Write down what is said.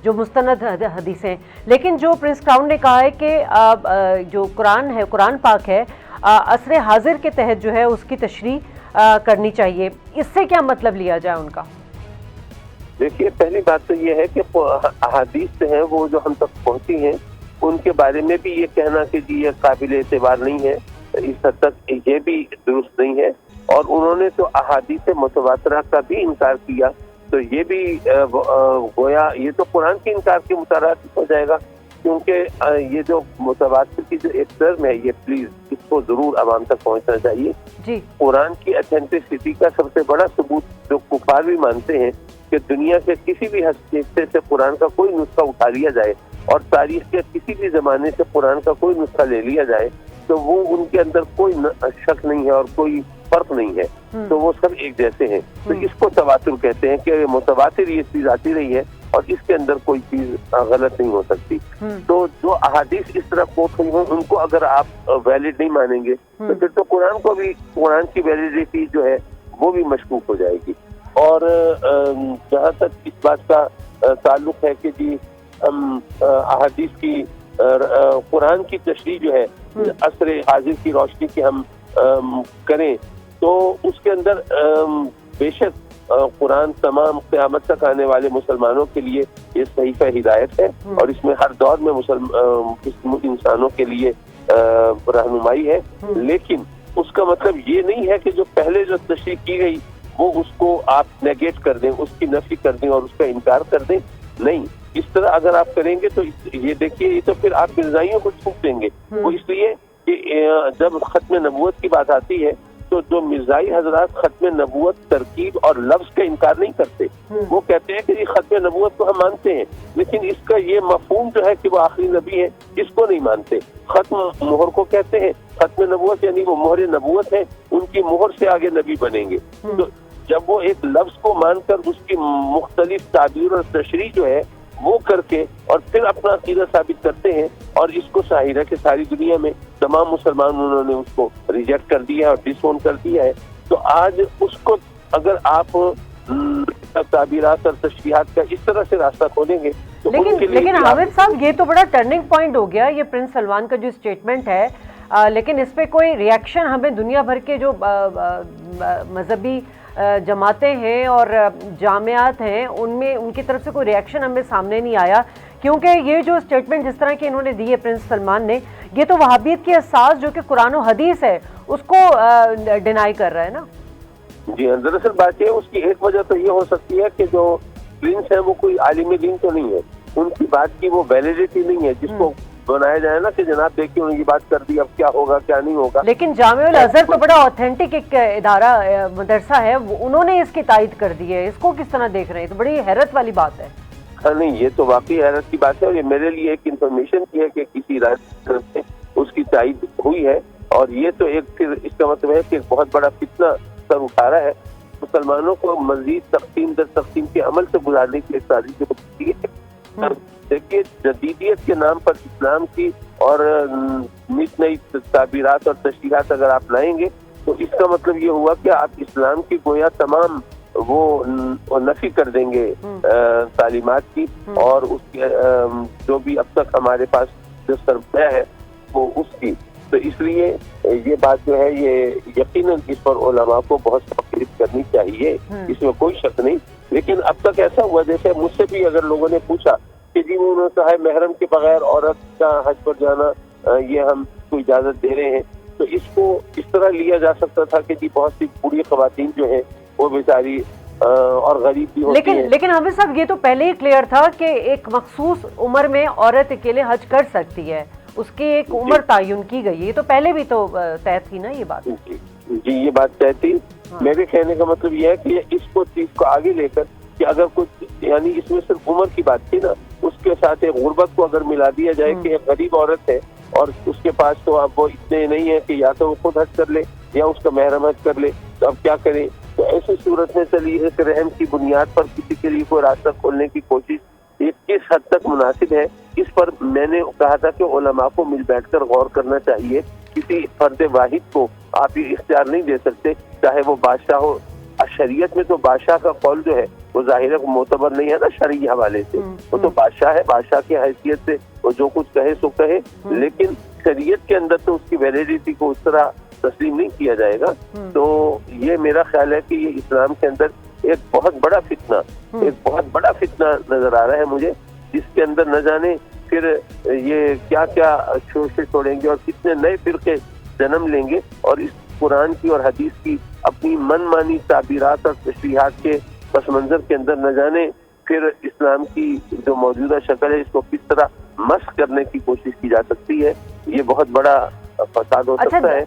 جو مستند حدیثیں. لیکن جو پرنس کراؤن نے کہا ہے کہ جو قرآن ہے، قرآن پاک ہے، عصر حاضر کے تحت جو ہے اس کی تشریح کرنی چاہیے، اس سے کیا مطلب لیا جائے ان کا؟ دیکھیے، پہلی بات تو یہ ہے کہ احادیث ہیں وہ جو ہم تک پہنچی ہیں ان کے بارے میں بھی یہ کہنا کہ جی یہ قابل اعتبار نہیں ہے، اس حد تک یہ بھی درست نہیں ہے. اور انہوں نے تو احادیث متواترہ کا بھی انکار کیا، تو یہ بھی گویا یہ تو قرآن کے انکار کے مترادف ہو جائے گا، کیونکہ یہ جو متواتر کی جو ایک ٹرم ہے، یہ پلیز اس کو ضرور عوام تک پہنچنا چاہیے. جی، قرآن کی اتھینٹسٹی کا سب سے بڑا ثبوت جو کفار بھی مانتے ہیں کہ دنیا کے کسی بھی حصے سے قرآن کا کوئی نسخہ اٹھا لیا جائے اور تاریخ کے کسی بھی زمانے سے قرآن کا کوئی نسخہ لے لیا جائے تو وہ ان کے اندر کوئی شک نہیں ہے اور کوئی فرق نہیں ہے، تو وہ سب ایک جیسے ہیں. تو اس کو تواتر کہتے ہیں کہ متواتر یہ چیز آتی رہی ہے اور اس کے اندر کوئی چیز غلط نہیں ہو سکتی. تو جو احادیث اس طرح کوٹ ہوئی ہیں ان کو اگر آپ ویلڈ نہیں مانیں گے تو پھر تو قرآن کو بھی، قرآن کی ویلڈیٹی جو ہے وہ بھی مشکوک ہو جائے گی. اور جہاں تک اس بات کا تعلق ہے کہ جی ہم احادیث کی قرآن کی تشریح جو ہے عصر حاضر کی روشنی کی ہم کریں، تو اس کے اندر بے شک قرآن تمام قیامت تک آنے والے مسلمانوں کے لیے یہ صحیفہ ہدایت ہے اور اس میں ہر دور میں انسانوں کے لیے رہنمائی ہے. لیکن اس کا مطلب یہ نہیں ہے کہ جو پہلے جو تشریح کی گئی وہ اس کو آپ نیگیٹ کر دیں، اس کی نفی کر دیں اور اس کا انکار کر دیں. نہیں، اس طرح اگر آپ کریں گے تو یہ دیکھیے یہ تو پھر آپ مرزائیوں کو چھوٹ دیں گے. وہ اس لیے کہ جب ختم نبوت کی بات آتی ہے تو جو مرزائی حضرات ختم نبوت ترکیب اور لفظ کا انکار نہیں کرتے، وہ کہتے ہیں کہ یہ ختم نبوت کو ہم مانتے ہیں لیکن اس کا یہ مفہوم جو ہے کہ وہ آخری نبی ہے اس کو نہیں مانتے. ختم مہر کو کہتے ہیں، ختم نبوت یعنی وہ مہر نبوت ہے، ان کی مہر سے آگے نبی بنیں گے. تو جب وہ ایک لفظ کو مان کر اس کی مختلف تعبیر اور تشریح جو ہے وہ کر کے اور پھر اپنا عقیدہ ثابت کرتے ہیں، اور اس کو ظاہر ہے کہ ساری دنیا میں تمام مسلمان انہوں نے اس کو ریجیکٹ کر دیا اور ڈس اون کر دیا ہے. تو آج اس کو اگر آپ تعبیرات اور تشریحات کا اس طرح سے راستہ کھولیں گے تو لیکن حامد صاحب یہ تو بڑا ٹرننگ پوائنٹ ہو گیا یہ پرنس سلمان کا جو اسٹیٹمنٹ ہے، لیکن اس پہ کوئی ریئیکشن ہمیں دنیا بھر کے جو مذہبی جماعتیں ہیں اور جامعات ہیں ان میں ان کی طرف سے کوئی ریئیکشن ہمیں سامنے نہیں آیا، کیونکہ یہ جو اسٹیٹمنٹ جس طرح کی انہوں نے دی ہے پرنس سلمان نے، یہ تو وہابیت کی اساس جو کہ قرآن و حدیث ہے اس کو ڈینائی کر رہا ہے نا. جی ہاں، دراصل بات یہ اس کی ایک وجہ تو یہ ہو سکتی ہے کہ جو پرنس ہے وہ کوئی عالم دین تو نہیں ہے، ان کی بات کی وہ ویلیڈیٹی نہیں ہے جس کو بنایا جائے نا کہ جناب دیکھیے انہوں نے یہ بات کر دی، اب کیا ہوگا کیا نہیں ہوگا. لیکن جامع الازہر تو بڑا اوتھینٹک ایک ادارہ مدرسہ ہے، انہوں نے اس کی تائید کر دی ہے، اس کو کس طرح دیکھ رہے ہیں؟ تو بڑی حیرت والی بات ہے. ہاں نہیں، یہ تو واقعی حیرت کی بات ہے اور یہ میرے لیے ایک انفارمیشن کی ہے کہ کسی ادارے کی طرف سے اس کی تائید ہوئی ہے، اور یہ تو ایک پھر اس کا مطلب ہے کہ ایک بہت بڑا فتنہ سر اٹھا رہا ہے مسلمانوں کو مزید تقسیم در تقسیم کے عمل سے گزارنے کی ایک سازش جو ہوتی ہے. دیکھیے جدیدیت کے نام پر اسلام کی اور نئی تعبیرات اور تشریحات اگر آپ لائیں گے تو اس کا مطلب یہ ہوا کہ آپ اسلام کی گویا تمام وہ نفی کر دیں گے تعلیمات کی، اور اس کے جو بھی اب تک ہمارے پاس جو سرمایہ ہے وہ اس کی. تو اس لیے یہ بات جو ہے یہ یقیناً اس پر علماء کو بہت تقریر کرنی چاہیے، اس میں کوئی شک نہیں. لیکن اب تک ایسا ہوا جیسے مجھ سے بھی اگر لوگوں نے پوچھا کہ جی انہوں نے کہا ہے محرم کے بغیر عورت کا حج پر جانا یہ ہم کو اجازت دے رہے ہیں، تو اس کو اس طرح لیا جا سکتا تھا کہ جی بہت سی بوڑھی خواتین جو ہیں وہ بیچاری اور غریب بھی ہوتی ہیں. لیکن حافظ صاحب یہ تو پہلے ہی کلیئر تھا کہ ایک مخصوص عمر میں عورت اکیلے حج کر سکتی ہے، اس کی ایک عمر تعین کی گئی ہے، یہ تو پہلے بھی تو طے تھی نا یہ بات. جی یہ بات طے تھی. میرے کہنے کا مطلب یہ ہے کہ اس کو چیز کو آگے لے کر کہ اگر کچھ یعنی اس میں صرف عمر کی بات تھی نا، اس کے ساتھ ایک غربت کو اگر ملا دیا جائے کہ ایک غریب عورت ہے اور اس کے پاس تو اب وہ اتنے نہیں ہے کہ یا تو وہ خود حج کر لے یا اس کا محرم حج کر لے، تو اب کیا کریں؟ تو ایسی صورت میں چلی ایک رحم کی بنیاد پر کسی کے لیے کوئی راستہ کھولنے کی کوشش یہ کس حد تک مناسب ہے، اس پر میں نے کہا تھا کہ علماء کو مل بیٹھ کر غور کرنا چاہیے. کسی فرد واحد کو آپ یہ اختیار نہیں دے سکتے، چاہے وہ بادشاہ ہو شریعت میں تو بادشاہ کا قول جو ہے وہ ظاہر معتبر نہیں ہے نا شرعی حوالے سے، وہ تو بادشاہ ہے، بادشاہ کی حیثیت سے وہ جو کچھ کہے سو کہے، لیکن شریعت کے اندر تو اس کی ویلیڈیٹی کو اس طرح تسلیم نہیں کیا جائے گا۔ تو یہ میرا خیال ہے کہ یہ اسلام کے اندر ایک بہت بڑا فتنہ نظر آ رہا ہے مجھے، جس کے اندر نہ جانے پھر یہ کیا کیا شوشے چھوڑیں گے اور کتنے نئے فرقے جنم لیں گے، اور اس قرآن کی اور حدیث کی اپنی من مانی تعبیرات اور تشریحات کے پس منظر کے اندر نہ جانے پھر اسلام کی جو موجودہ شکل ہے اس کو کس طرح مسخ کرنے کی کوشش کی جا سکتی ہے۔ یہ بہت بڑا فساد ہو سکتا ہے۔